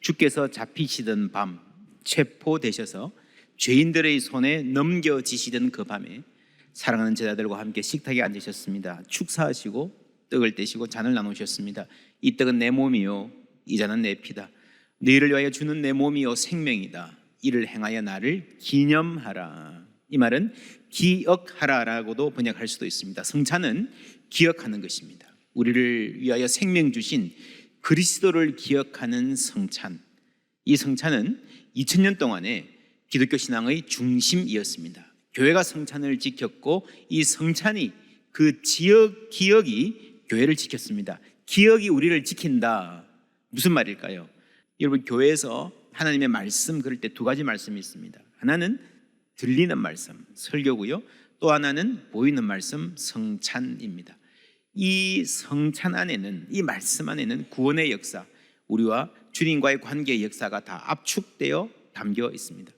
주께서 잡히시던 밤 체포되셔서 죄인들의 손에 넘겨지시던 그 밤에 사랑하는 제자들과 함께 식탁에 앉으셨습니다. 축사하시고 떡을 떼시고 잔을 나누셨습니다. 이 떡은 내 몸이요 이 잔은 내 피다. 너희를 위하여 주는 내 몸이요 생명이다. 이를 행하여 나를 기념하라. 이 말은 기억하라라고도 번역할 수도 있습니다. 성찬은 기억하는 것입니다. 우리를 위하여 생명 주신 그리스도를 기억하는 성찬. 이 성찬은 2000년 동안에 기독교 신앙의 중심이었습니다. 교회가 성찬을 지켰고 이 성찬이 그 기억이 교회를 지켰습니다. 기억이 우리를 지킨다. 무슨 말일까요? 여러분, 교회에서 하나님의 말씀 그럴 때 두 가지 말씀이 있습니다. 하나는 들리는 말씀, 설교고요. 또 하나는 보이는 말씀, 성찬입니다. 이 성찬 안에는, 이 말씀 안에는 구원의 역사, 우리와 주님과의 관계의 역사가 다 압축되어 담겨 있습니다.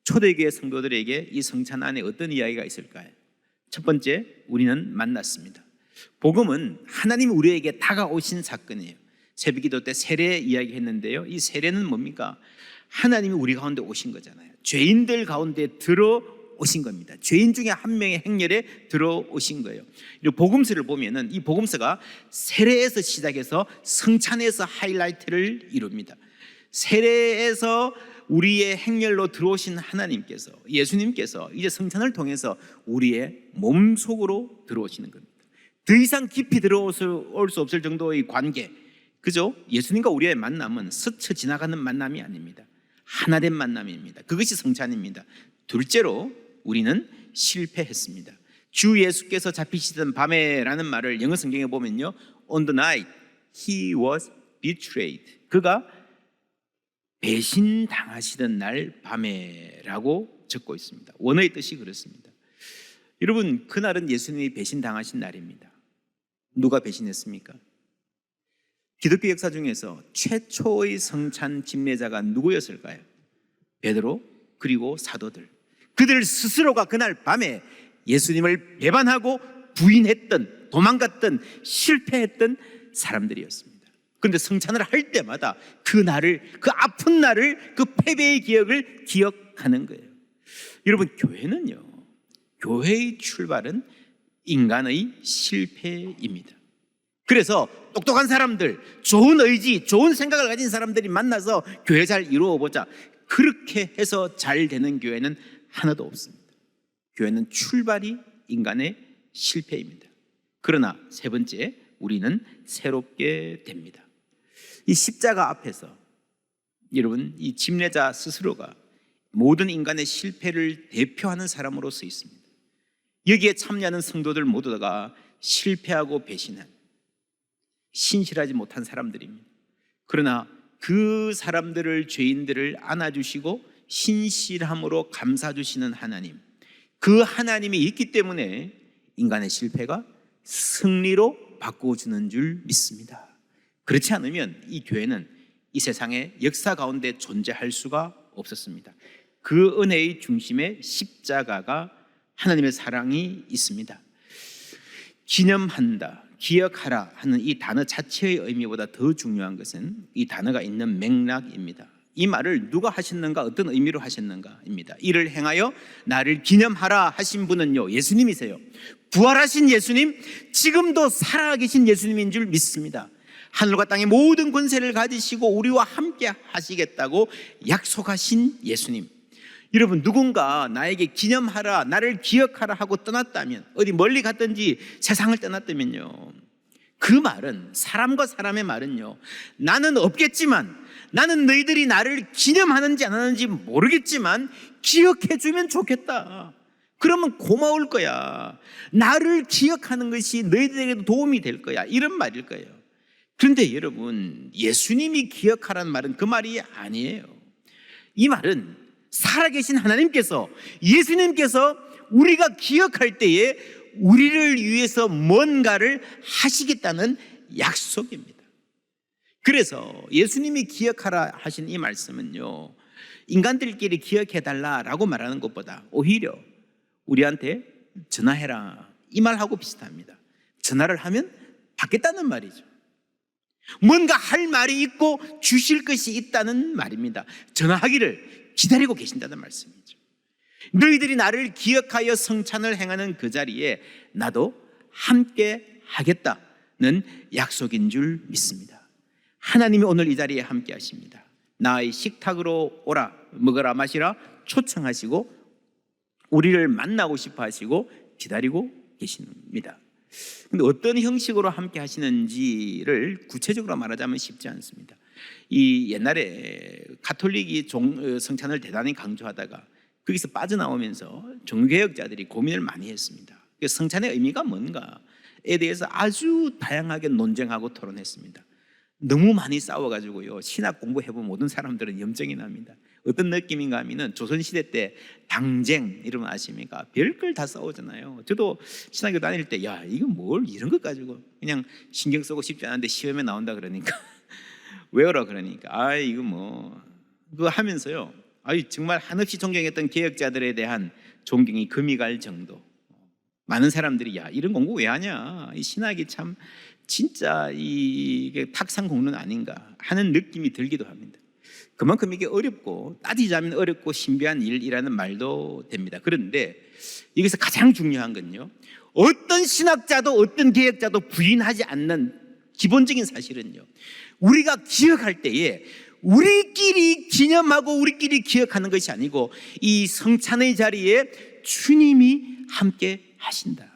초대교회 성도들에게 이 성찬 안에 어떤 이야기가 있을까요? 첫 번째, 우리는 만났습니다. 복음은 하나님이 우리에게 다가오신 사건이에요. 새벽기도 때 세례 이야기했는데요. 이 세례는 뭡니까? 하나님이 우리 가운데 오신 거잖아요. 죄인들 가운데 들어오신 겁니다. 죄인 중에 한 명의 행렬에 들어오신 거예요. 복음서를 보면은 이 복음서가 세례에서 시작해서 성찬에서 하이라이트를 이룹니다. 세례에서 우리의 행렬로 들어오신 하나님께서, 예수님께서 이제 성찬을 통해서 우리의 몸속으로 들어오시는 겁니다. 더 이상 깊이 들어올 수 없을 정도의 관계, 그죠? 예수님과 우리의 만남은 스쳐 지나가는 만남이 아닙니다. 하나된 만남입니다. 그것이 성찬입니다. 둘째로 우리는 실패했습니다. 주 예수께서 잡히시던 밤에라는 말을 영어 성경에 보면요, On the night he was betrayed. 그가 배신당하시던 날 밤에라고 적고 있습니다. 원어의 뜻이 그렇습니다. 여러분, 그날은 예수님이 배신당하신 날입니다. 누가 배신했습니까? 기독교 역사 중에서 최초의 성찬 집례자가 누구였을까요? 베드로 그리고 사도들. 그들 스스로가 그날 밤에 예수님을 배반하고 부인했던, 도망갔던, 실패했던 사람들이었습니다. 그런데 성찬을 할 때마다 그 날을, 그 아픈 날을, 그 패배의 기억을 기억하는 거예요. 여러분, 교회는요, 교회의 출발은 인간의 실패입니다. 그래서 똑똑한 사람들, 좋은 의지, 좋은 생각을 가진 사람들이 만나서 교회 잘 이루어보자, 그렇게 해서 잘 되는 교회는 하나도 없습니다. 교회는 출발이 인간의 실패입니다. 그러나 세 번째, 우리는 새롭게 됩니다. 이 십자가 앞에서 여러분, 이 집례자 스스로가 모든 인간의 실패를 대표하는 사람으로 서 있습니다. 여기에 참여하는 성도들 모두가 실패하고 배신한, 신실하지 못한 사람들입니다. 그러나 그 사람들을, 죄인들을 안아주시고 신실함으로 감싸주시는 하나님, 그 하나님이 있기 때문에 인간의 실패가 승리로 바꿔주는 줄 믿습니다. 그렇지 않으면 이 교회는 이 세상의 역사 가운데 존재할 수가 없었습니다. 그 은혜의 중심에 십자가가, 하나님의 사랑이 있습니다. 기념한다, 기억하라 하는 이 단어 자체의 의미보다 더 중요한 것은 이 단어가 있는 맥락입니다. 이 말을 누가 하셨는가, 어떤 의미로 하셨는가입니다. 이를 행하여 나를 기념하라 하신 분은요, 예수님이세요. 부활하신 예수님, 지금도 살아계신 예수님인 줄 믿습니다. 하늘과 땅의 모든 권세를 가지시고 우리와 함께 하시겠다고 약속하신 예수님. 여러분, 누군가 나에게 기념하라, 나를 기억하라 하고 떠났다면, 어디 멀리 갔든지 세상을 떠났다면요, 그 말은, 사람과 사람의 말은요, 나는 없겠지만, 나는 너희들이 나를 기념하는지 안 하는지 모르겠지만 기억해주면 좋겠다, 그러면 고마울 거야, 나를 기억하는 것이 너희들에게도 도움이 될 거야, 이런 말일 거예요. 그런데 여러분, 예수님이 기억하라는 말은 그 말이 아니에요. 이 말은 살아계신 하나님께서, 예수님께서 우리가 기억할 때에 우리를 위해서 뭔가를 하시겠다는 약속입니다. 그래서 예수님이 기억하라 하신 이 말씀은요, 인간들끼리 기억해달라라고 말하는 것보다 오히려 우리한테 전화해라, 이 말하고 비슷합니다. 전화를 하면 받겠다는 말이죠. 뭔가 할 말이 있고 주실 것이 있다는 말입니다. 전하기를 기다리고 계신다는 말씀이죠. 너희들이 나를 기억하여 성찬을 행하는 그 자리에 나도 함께 하겠다는 약속인 줄 믿습니다. 하나님이 오늘 이 자리에 함께 하십니다. 나의 식탁으로 오라, 먹어라, 마시라 초청하시고 우리를 만나고 싶어 하시고 기다리고 계십니다. 근데 어떤 형식으로 함께 하시는지를 구체적으로 말하자면 쉽지 않습니다. 이 옛날에 가톨릭이 성찬을 대단히 강조하다가 거기서 빠져나오면서 종교개혁자들이 고민을 많이 했습니다. 성찬의 의미가 뭔가에 대해서 아주 다양하게 논쟁하고 토론했습니다. 너무 많이 싸워가지고요, 신학 공부해본 모든 사람들은 염증이 납니다. 어떤 느낌인가 하면은 조선시대 때 당쟁 이러면 아십니까? 별걸 다 싸우잖아요. 저도 신학교 다닐 때 야 이거 뭘 이런 것 가지고 그냥 신경 쓰고 싶지 않은데 시험에 나온다 그러니까 외워라 그러니까 아 이거 뭐 그거 하면서요, 정말 한없이 존경했던 개혁자들에 대한 존경이 금이 갈 정도. 많은 사람들이 야 이런 공부 왜 하냐, 이 신학이 참 진짜 이게 탁상 공론 아닌가 하는 느낌이 들기도 합니다. 그만큼 이게 어렵고 따지자면 어렵고 신비한 일이라는 말도 됩니다. 그런데 여기서 가장 중요한 건요, 어떤 신학자도 어떤 개혁자도 부인하지 않는 기본적인 사실은요, 우리가 기억할 때에 우리끼리 기념하고 우리끼리 기억하는 것이 아니고 이 성찬의 자리에 주님이 함께 하신다.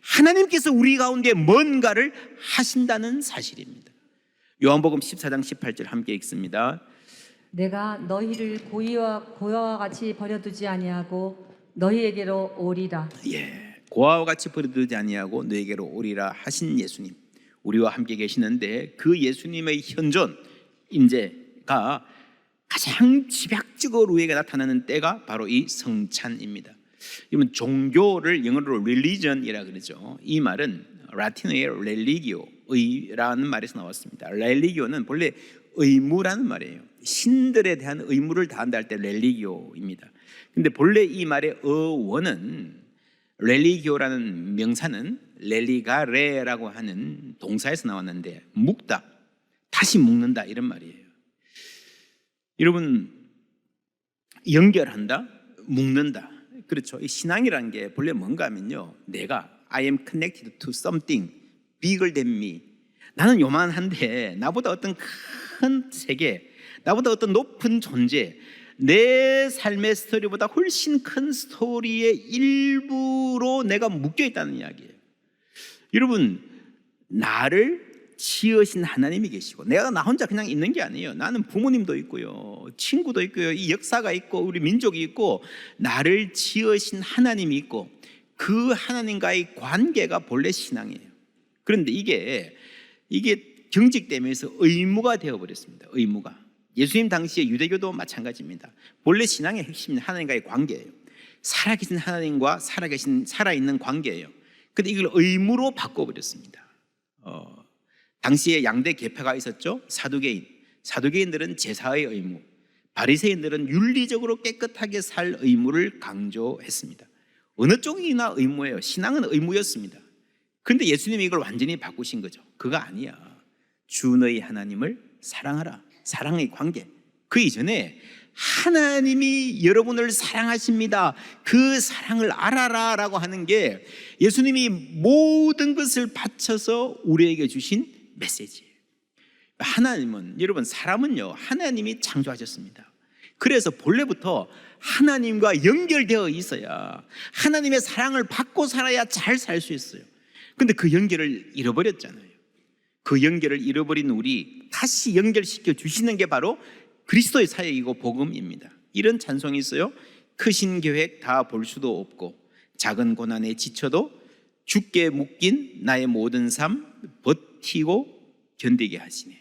하나님께서 우리 가운데 뭔가를 하신다는 사실입니다. 요한복음 14장 18절 함께 읽습니다. 내가 너희를 고아와 같이 버려두지 아니하고 너희에게로 오리라. 고아와 같이 버려두지 아니하고 너희에게로 오리라 하신 예수님, 우리와 함께 계시는데 그 예수님의 현존 임재가 가장 집약적으로 우리에게 나타나는 때가 바로 이 성찬입니다. 이건 종교를 영어로 religion이라 그러죠. 이 말은 라틴어의 religio, 의라는 말에서 나왔습니다. religio는 본래 의무라는 말이에요. 신들에 대한 의무를 다한다 할 때 religio입니다. 근데 본래 이 말의 어원은 religio라는 명사는 religare라고 하는 동사에서 나왔는데 묶다, 다시 묶는다 이런 말이에요. 여러분, 연결한다, 묶는다. 그렇죠. 이 신앙이라는 게 본래 뭔가 하면요, 내가 I am connected to something bigger than me. 나는 요만한데 나보다 어떤 큰 세계, 나보다 어떤 높은 존재, 내 삶의 스토리보다 훨씬 큰 스토리의 일부로 내가 묶여 있다는 이야기예요. 여러분, 나를 지으신 하나님이 계시고 내가 나 혼자 그냥 있는 게 아니에요. 나는 부모님도 있고요, 친구도 있고요, 이 역사가 있고 우리 민족이 있고 나를 지으신 하나님이 있고 그 하나님과의 관계가 본래 신앙이에요. 그런데 이게 경직되면서 의무가 되어버렸습니다. 의무가. 예수님 당시에 유대교도 마찬가지입니다. 본래 신앙의 핵심은 하나님과의 관계예요. 살아계신 하나님과 살아있는 관계예요. 그런데 이걸 의무로 바꿔버렸습니다. 당시에 양대 계파가 있었죠. 사두개인들은 제사의 의무, 바리새인들은 윤리적으로 깨끗하게 살 의무를 강조했습니다. 어느 쪽이나 의무예요. 신앙은 의무였습니다. 그런데 예수님이 이걸 완전히 바꾸신 거죠. 그거 아니야. 주 너희 하나님을 사랑하라. 사랑의 관계. 그 이전에 하나님이 여러분을 사랑하십니다, 그 사랑을 알아라 라고 하는 게 예수님이 모든 것을 바쳐서 우리에게 주신 메시지예요. 하나님은, 여러분, 사람은요 하나님이 창조하셨습니다. 그래서 본래부터 하나님과 연결되어 있어야, 하나님의 사랑을 받고 살아야 잘 살 수 있어요. 근데 그 연결을 잃어버렸잖아요. 그 연결을 잃어버린 우리 다시 연결시켜 주시는 게 바로 그리스도의 사역이고 복음입니다. 이런 찬송이 있어요. 크신 계획 다 볼 수도 없고 작은 고난에 지쳐도 주께 묶인 나의 모든 삶 버티고 견디게 하시네.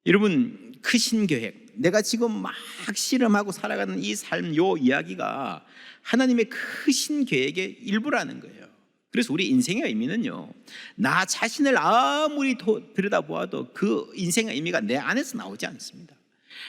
여러분, 크신 계획, 내가 지금 막 실험하고 살아가는 이 삶, 요 이야기가 하나님의 크신 계획의 일부라는 거예요. 그래서 우리 인생의 의미는요, 나 자신을 아무리 들여다보아도 그 인생의 의미가 내 안에서 나오지 않습니다.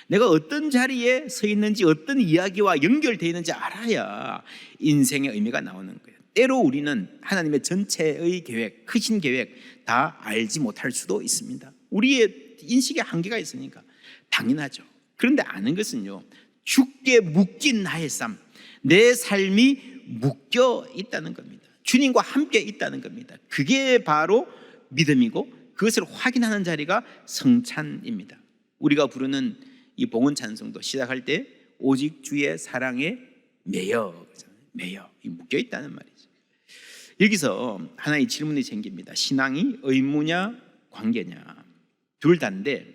내가 어떤 자리에 서 있는지, 어떤 이야기와 연결되어 있는지 알아야 인생의 의미가 나오는 거예요. 때로 우리는 하나님의 전체의 계획, 크신 계획 다 알지 못할 수도 있습니다. 우리의 인식에 한계가 있으니까 당연하죠. 그런데 아는 것은요, 주께 묶인 나의 삶, 내 삶이 묶여 있다는 겁니다. 주님과 함께 있다는 겁니다. 그게 바로 믿음이고 그것을 확인하는 자리가 성찬입니다. 우리가 부르는 이 봉헌 찬송도 시작할 때 오직 주의 사랑에 매여, 매여, 묶여 있다는 말이죠. 여기서 하나의 질문이 생깁니다. 신앙이 의무냐 관계냐, 둘 다인데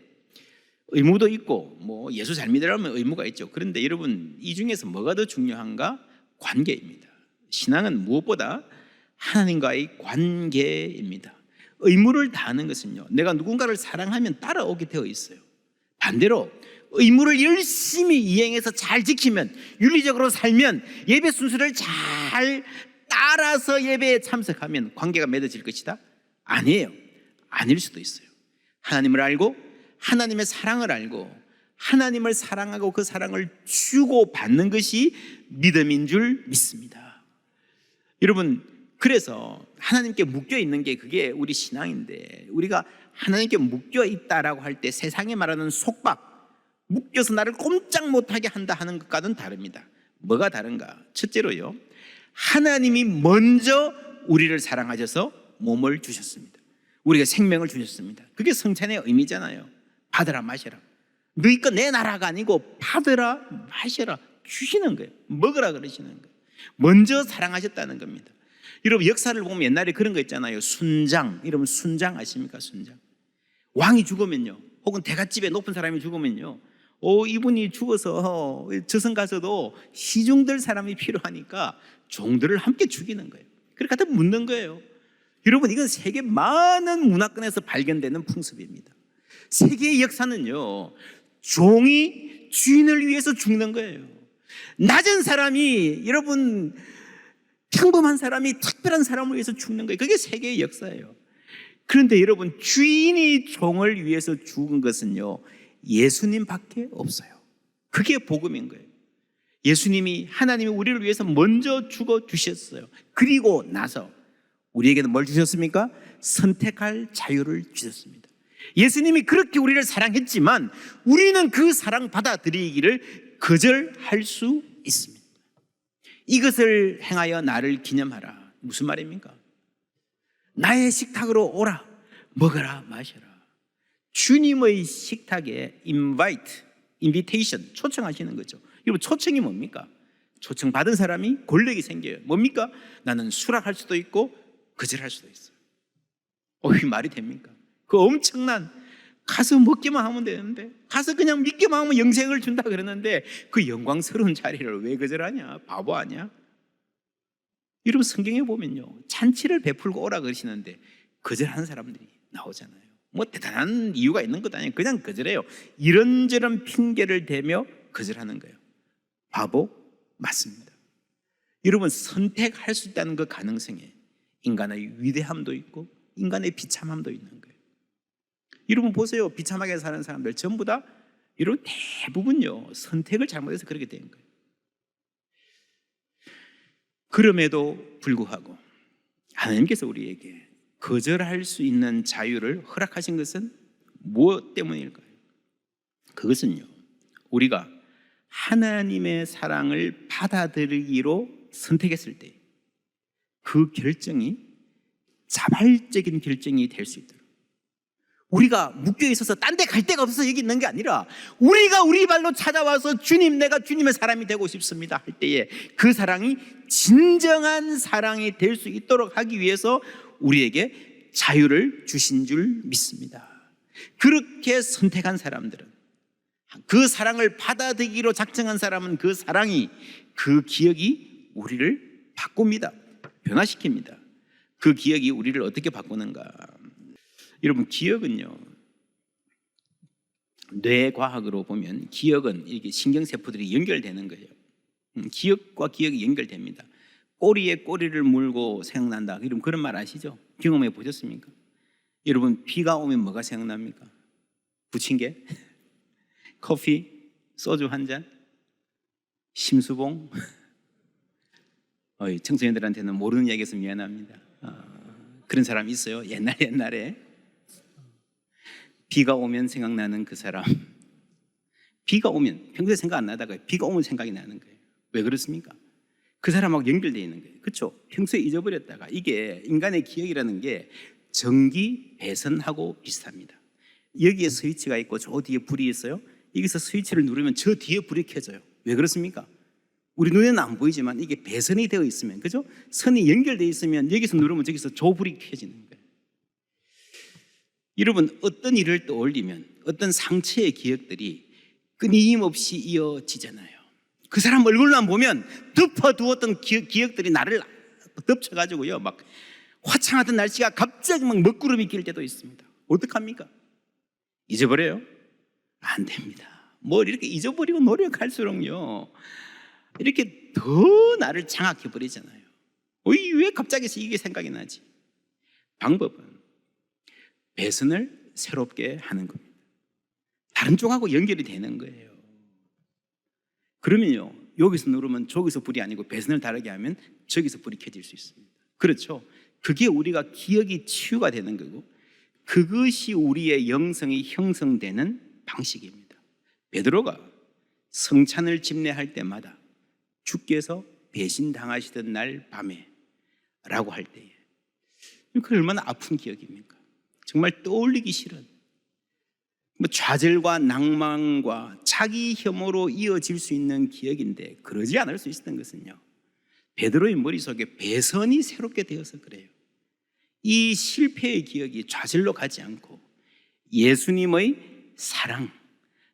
의무도 있고 뭐 예수 잘 믿으라면 의무가 있죠. 그런데 여러분, 이 중에서 뭐가 더 중요한가? 관계입니다. 신앙은 무엇보다 하나님과의 관계입니다. 의무를 다하는 것은요, 내가 누군가를 사랑하면 따라오게 되어 있어요. 반대로 의무를 열심히 이행해서 잘 지키면, 윤리적으로 살면, 예배 순서를 잘 따라서 예배에 참석하면 관계가 맺어질 것이다? 아니에요. 아닐 수도 있어요. 하나님을 알고 하나님의 사랑을 알고 하나님을 사랑하고 그 사랑을 주고 받는 것이 믿음인 줄 믿습니다. 여러분, 그래서 하나님께 묶여 있는 게 그게 우리 신앙인데, 우리가 하나님께 묶여 있다라고 할 때 세상에 말하는 속박, 묶여서 나를 꼼짝 못하게 한다 하는 것과는 다릅니다. 뭐가 다른가? 첫째로요, 하나님이 먼저 우리를 사랑하셔서 몸을 주셨습니다. 우리가 생명을 주셨습니다. 그게 성찬의 의미잖아요. 받으라 마셔라. 너희 거 내놔라가 아니고 받으라 마셔라 주시는 거예요. 먹으라 그러시는 거예요. 먼저 사랑하셨다는 겁니다. 여러분, 역사를 보면 옛날에 그런 거 있잖아요. 순장, 여러분 순장 아십니까? 순장. 왕이 죽으면요, 혹은 대갓집에 높은 사람이 죽으면요, 이분이 죽어서 저승 가서도 시중될 사람이 필요하니까 종들을 함께 죽이는 거예요. 그렇게 갖다 묻는 거예요. 여러분, 이건 세계 많은 문화권에서 발견되는 풍습입니다. 세계의 역사는요, 종이 주인을 위해서 죽는 거예요. 낮은 사람이, 여러분, 평범한 사람이 특별한 사람을 위해서 죽는 거예요. 그게 세계의 역사예요. 그런데 여러분, 주인이 종을 위해서 죽은 것은요, 예수님밖에 없어요. 그게 복음인 거예요. 예수님이, 하나님이 우리를 위해서 먼저 죽어 주셨어요. 그리고 나서 우리에게는 뭘 주셨습니까? 선택할 자유를 주셨습니다. 예수님이 그렇게 우리를 사랑했지만 우리는 그 사랑 받아들이기를 거절할 수 있습니다. 이것을 행하여 나를 기념하라. 무슨 말입니까? 나의 식탁으로 오라, 먹어라, 마셔라. 주님의 식탁에 invitation, 초청하시는 거죠. 여러분, 초청이 뭡니까? 초청 받은 사람이 권력이 생겨요. 뭡니까? 나는 수락할 수도 있고 거절할 수도 있어요. 이 말이 됩니까? 그 엄청난, 가서 먹기만 하면 되는데, 가서 그냥 믿기만 하면 영생을 준다 그러는데 그 영광스러운 자리를 왜 거절하냐? 바보 아니야? 여러분, 성경에 보면요, 잔치를 베풀고 오라 그러시는데 거절하는 사람들이 나오잖아요. 뭐 대단한 이유가 있는 것도 아니에요. 그냥 거절해요. 이런저런 핑계를 대며 거절하는 거예요. 바보 맞습니다. 여러분, 선택할 수 있다는 그 가능성에 인간의 위대함도 있고 인간의 비참함도 있는 거예요. 여러분 보세요. 비참하게 사는 사람들 전부 다 여러분 대부분요, 선택을 잘못해서 그렇게 된 거예요. 그럼에도 불구하고 하나님께서 우리에게 거절할 수 있는 자유를 허락하신 것은 무엇 때문일까요? 그것은요, 우리가 하나님의 사랑을 받아들이기로 선택했을 때 그 결정이 자발적인 결정이 될 수 있도록, 우리가 묶여 있어서 딴 데 갈 데가 없어서 여기 있는 게 아니라 우리가 우리 발로 찾아와서 주님, 내가 주님의 사람이 되고 싶습니다 할 때에 그 사랑이 진정한 사랑이 될 수 있도록 하기 위해서 우리에게 자유를 주신 줄 믿습니다. 그렇게 선택한 사람들은, 그 사랑을 받아들이기로 작정한 사람은 그 사랑이, 그 기억이 우리를 바꿉니다. 변화시킵니다. 그 기억이 우리를 어떻게 바꾸는가? 여러분, 기억은요, 뇌과학으로 보면 기억은 이게 신경세포들이 연결되는 거예요. 기억과 기억이 연결됩니다. 꼬리에 꼬리를 물고 생각난다, 이런 그런 말 아시죠? 경험해 보셨습니까? 여러분, 비가 오면 뭐가 생각납니까? 부침개? 커피? 소주 한 잔? 심수봉? 청소년들한테는 모르는 이야기여서 미안합니다. 그런 사람 있어요. 옛날에 비가 오면 생각나는 그 사람. 비가 오면 평소에 생각 안 나다가 비가 오면 생각이 나는 거예요. 왜 그렇습니까? 그 사람하고 연결되어 있는 거예요. 그렇죠? 평소에 잊어버렸다가, 이게 인간의 기억이라는 게 전기 배선하고 비슷합니다. 여기에 스위치가 있고 저 뒤에 불이 있어요. 여기서 스위치를 누르면 저 뒤에 불이 켜져요. 왜 그렇습니까? 우리 눈에는 안 보이지만 이게 배선이 되어 있으면, 그죠? 선이 연결되어 있으면 여기서 누르면 저기서 저 불이 켜지는 거예요. 여러분, 어떤 일을 떠올리면 어떤 상처의 기억들이 끊임없이 이어지잖아요. 그 사람 얼굴만 보면 덮어두었던 기억들이 나를 덮쳐가지고요, 막 화창하던 날씨가 갑자기 막 먹구름이 낄 때도 있습니다. 어떡합니까? 잊어버려요? 안 됩니다. 뭘 이렇게 잊어버리고 노력할수록요, 이렇게 더 나를 장악해버리잖아요. 왜 갑자기 이게 생각이 나지? 방법은 배선을 새롭게 하는 겁니다. 다른 쪽하고 연결이 되는 거예요. 그러면요, 여기서 누르면 저기서 불이 아니고 배선을 다르게 하면 저기서 불이 켜질 수 있습니다. 그렇죠? 그게 우리가 기억이 치유가 되는 거고, 그것이 우리의 영성이 형성되는 방식입니다. 베드로가 성찬을 집례할 때마다 주께서 배신당하시던 날 밤에 라고 할 때에, 그 얼마나 아픈 기억입니까? 정말 떠올리기 싫은, 좌절과 낭만과 자기 혐오로 이어질 수 있는 기억인데, 그러지 않을 수 있었던 것은요, 베드로의 머릿속에 배선이 새롭게 되어서 그래요. 이 실패의 기억이 좌절로 가지 않고 예수님의 사랑,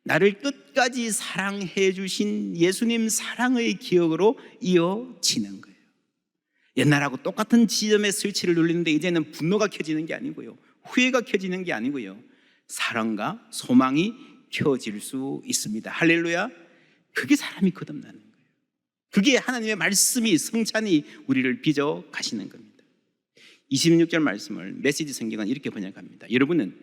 나를 끝까지 사랑해 주신 예수님 사랑의 기억으로 이어지는 거예요. 옛날하고 똑같은 지점에 스위치를 눌리는데 이제는 분노가 켜지는 게 아니고요, 후회가 켜지는 게 아니고요, 사랑과 소망이 켜질 수 있습니다. 할렐루야. 그게 사람이 거듭나는 거예요. 그게 하나님의 말씀이, 성찬이 우리를 빚어 가시는 겁니다. 26절 말씀을 메시지 성경은 이렇게 번역합니다. 여러분은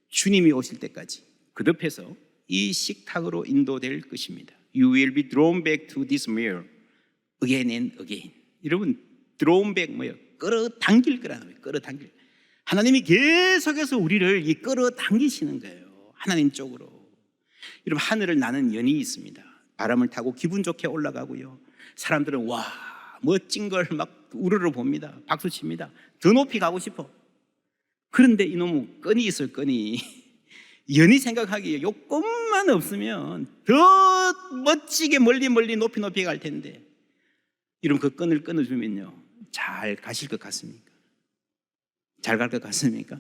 주님이 오실 때까지 거듭해서 이 식탁으로 인도될 것입니다. You will be drawn back to this meal again and again. 여러분, drawn back 뭐예요? 끌어당길 거라는 거예요. 끌어당길. 하나님이 계속해서 우리를 끌어당기시는 거예요. 하나님 쪽으로. 여러분, 하늘을 나는 연이 있습니다. 바람을 타고 기분 좋게 올라가고요, 사람들은 와, 멋진 걸 막 우르르 봅니다. 박수 칩니다. 더 높이 가고 싶어. 그런데 이놈은 끈이 있어요. 끈이. 연이 생각하기에 요것만 없으면 더 멋지게 멀리 높이 갈 텐데, 여러분, 그 끈을 끊어주면요, 잘 가실 것 같습니까? 잘 갈 것 같습니까?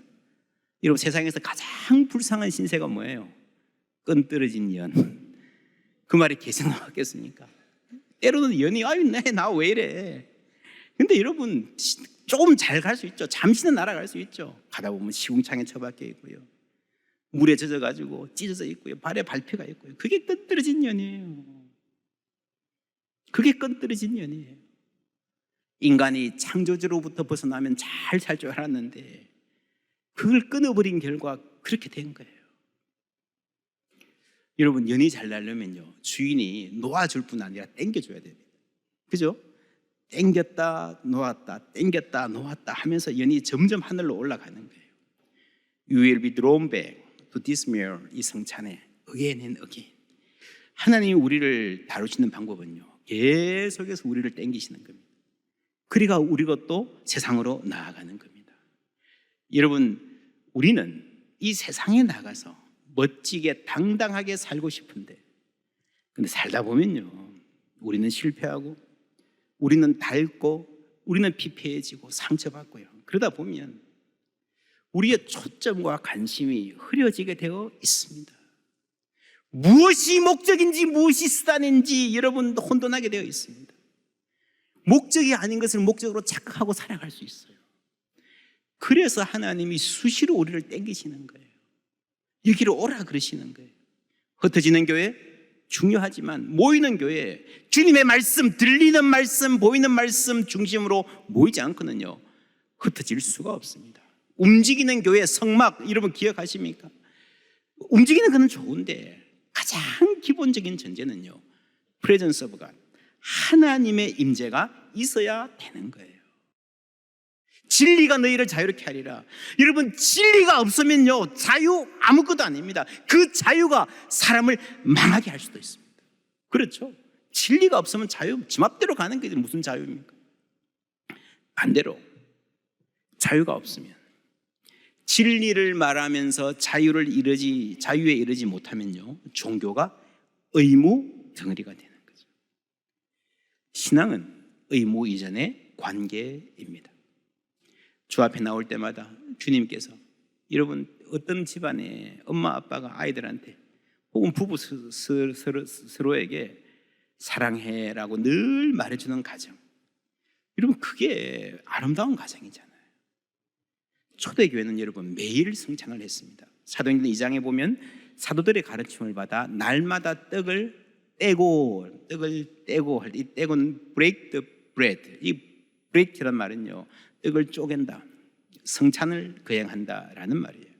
여러분, 세상에서 가장 불쌍한 신세가 뭐예요? 끈 떨어진 연. 그 말이 계속 나왔겠습니까? 때로는 연이, 나 왜 이래? 근데 여러분, 조금 잘 갈 수 있죠. 잠시는 날아갈 수 있죠. 가다 보면 시궁창에 처박혀 있고요, 물에 젖어가지고 찢어져 있고요, 발에 발표가 있고요. 그게 끈 떨어진 연이에요. 그게 끈 떨어진 연이에요. 인간이 창조주로부터 벗어나면 잘 살 줄 알았는데 그걸 끊어버린 결과 그렇게 된 거예요. 여러분, 연이 잘 나려면요, 주인이 놓아줄 뿐 아니라 땡겨줘야 됩니다. 그죠? 땡겼다 놓았다 땡겼다 놓았다 하면서 연이 점점 하늘로 올라가는 거예요. You will be drawn back to this meal, 이 성찬에 again and again. 하나님이 우리를 다루시는 방법은요, 계속해서 우리를 땡기시는 겁니다. 그러니까 우리가 또 세상으로 나아가는 겁니다. 여러분, 우리는 이 세상에 나가서 멋지게 당당하게 살고 싶은데, 근데 살다 보면요, 우리는 실패하고, 우리는 닳고, 우리는 피폐해지고 상처받고요, 그러다 보면 우리의 초점과 관심이 흐려지게 되어 있습니다. 무엇이 목적인지 무엇이 수단인지 여러분 혼돈하게 되어 있습니다. 목적이 아닌 것을 목적으로 착각하고 살아갈 수 있어요. 그래서 하나님이 수시로 우리를 땡기시는 거예요. 여기로 오라 그러시는 거예요. 흩어지는 교회 중요하지만 모이는 교회, 주님의 말씀, 들리는 말씀, 보이는 말씀 중심으로 모이지 않고는요, 흩어질 수가 없습니다. 움직이는 교회, 성막, 여러분 기억하십니까? 움직이는 건 좋은데 가장 기본적인 전제는요, 프레전스 오브 갓, 하나님의 임재가 있어야 되는 거예요. 진리가 너희를 자유롭게 하리라. 여러분, 진리가 없으면요, 자유 아무것도 아닙니다. 그 자유가 사람을 망하게 할 수도 있습니다. 그렇죠? 진리가 없으면 자유, 지 맘대로 가는 게 무슨 자유입니까? 반대로 자유가 없으면, 진리를 말하면서 자유에 이르지 못하면요, 종교가 의무 덩어리가 되는 거죠. 신앙은 의무 이전의 관계입니다. 주 앞에 나올 때마다 주님께서, 여러분, 어떤 집안에 엄마 아빠가 아이들한테 혹은 부부 서로에게 사랑해라고 늘 말해주는 가정, 여러분, 그게 아름다운 가정이잖아요. 초대교회는 여러분 매일 성찬을 했습니다. 사도행전 2장에 보면 사도들의 가르침을 받아 날마다 떡을 떼고 할 때, 이 떼고는 break the bread, 이 break란 말은요, 떡을 쪼갠다, 성찬을 거행한다라는 말이에요.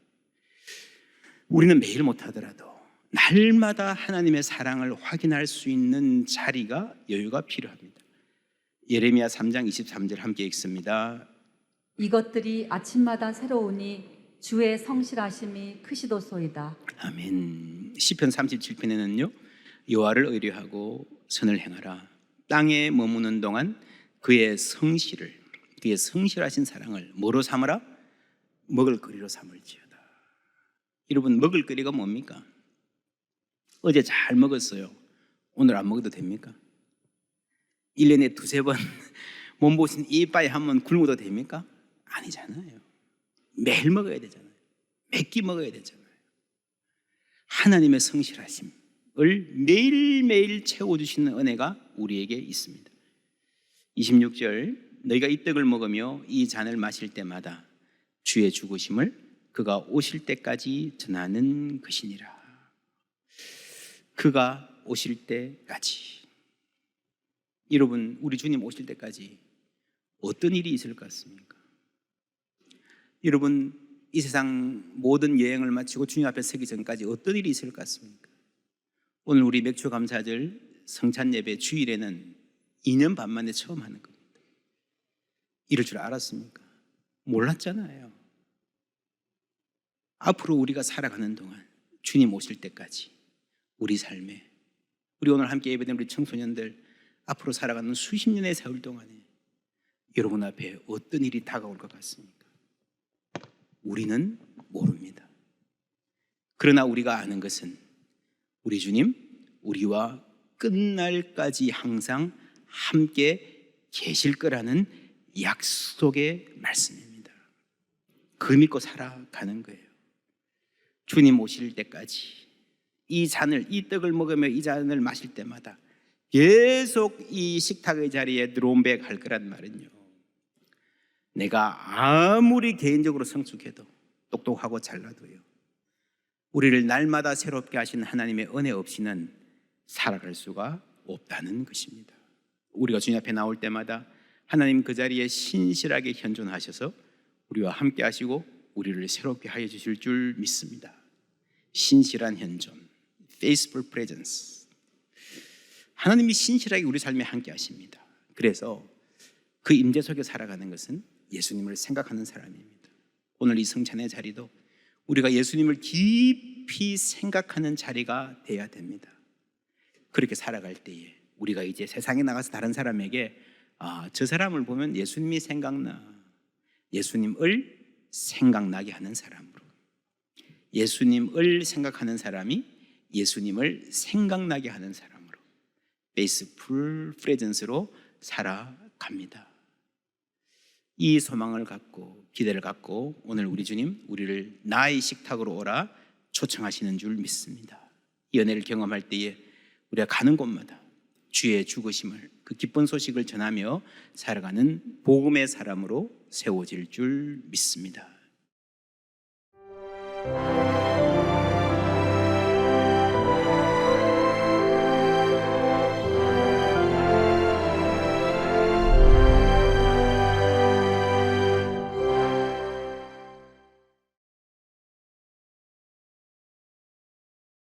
우리는 매일 못하더라도 날마다 하나님의 사랑을 확인할 수 있는 자리가, 여유가 필요합니다. 예레미야 3장 23절 함께 읽습니다. 이것들이 아침마다 새로우니 주의 성실하심이 크시도소이다. 아멘. 시편 37편에는요, 여호와를 의뢰하고 선을 행하라. 땅에 머무는 동안 그의 성실하신 사랑을 뭐로 삼으라? 먹을거리로 삼을지어다. 여러분, 먹을거리가 뭡니까? 어제 잘 먹었어요. 오늘 안 먹어도 됩니까? 1년에 두세 번 몸보신 이빠이 한번 굶어도 됩니까? 아니잖아요. 매일 먹어야 되잖아요. 몇 끼 먹어야 되잖아요. 하나님의 성실하심을 매일매일 채워주시는 은혜가 우리에게 있습니다. 26절, 너희가 이 떡을 먹으며 이 잔을 마실 때마다 주의 죽으심을 그가 오실 때까지 전하는 것이니라. 그가 오실 때까지. 여러분, 우리 주님 오실 때까지 어떤 일이 있을 것 같습니까? 여러분, 이 세상 모든 여행을 마치고 주님 앞에 서기 전까지 어떤 일이 있을 것 같습니까? 오늘 우리 맥주 감사절 성찬 예배 주일에는 2년 반 만에 처음 하는 겁니다. 이럴 줄 알았습니까? 몰랐잖아요. 앞으로 우리가 살아가는 동안 주님 오실 때까지 우리 삶에, 우리 오늘 함께 예배된 우리 청소년들 앞으로 살아가는 수십 년의 세월 동안에 여러분 앞에 어떤 일이 다가올 것 같습니까? 우리는 모릅니다. 그러나 우리가 아는 것은 우리 주님, 우리와 끝날까지 항상 함께 계실 거라는 약속의 말씀입니다. 그 믿고 살아가는 거예요. 주님 오실 때까지 이 떡을 먹으며 이 잔을 마실 때마다 계속 이 식탁의 자리에 드론백 거란 말은요, 내가 아무리 개인적으로 성숙해도 똑똑하고 잘나도요, 우리를 날마다 새롭게 하신 하나님의 은혜 없이는 살아갈 수가 없다는 것입니다. 우리가 주님 앞에 나올 때마다 하나님 그 자리에 신실하게 현존하셔서 우리와 함께 하시고 우리를 새롭게 하여 주실 줄 믿습니다. 신실한 현존, faithful presence. 하나님이 신실하게 우리 삶에 함께 하십니다. 그래서 그 임재 속에 살아가는 것은 예수님을 생각하는 사람입니다. 오늘 이 성찬의 자리도 우리가 예수님을 깊이 생각하는 자리가 돼야 됩니다. 그렇게 살아갈 때에 우리가 이제 세상에 나가서 다른 사람에게 저 사람을 보면 예수님이 생각나, 예수님을 생각나게 하는 사람으로, 예수님을 생각하는 사람이 예수님을 생각나게 하는 사람으로, faithful presence로 살아갑니다. 이 소망을 갖고, 기대를 갖고 오늘 우리 주님, 우리를 나의 식탁으로 오라 초청하시는 줄 믿습니다. 이 은혜를 경험할 때에 우리가 가는 곳마다 주의 죽으심을, 그 기쁜 소식을 전하며 살아가는 복음의 사람으로 세워질 줄 믿습니다.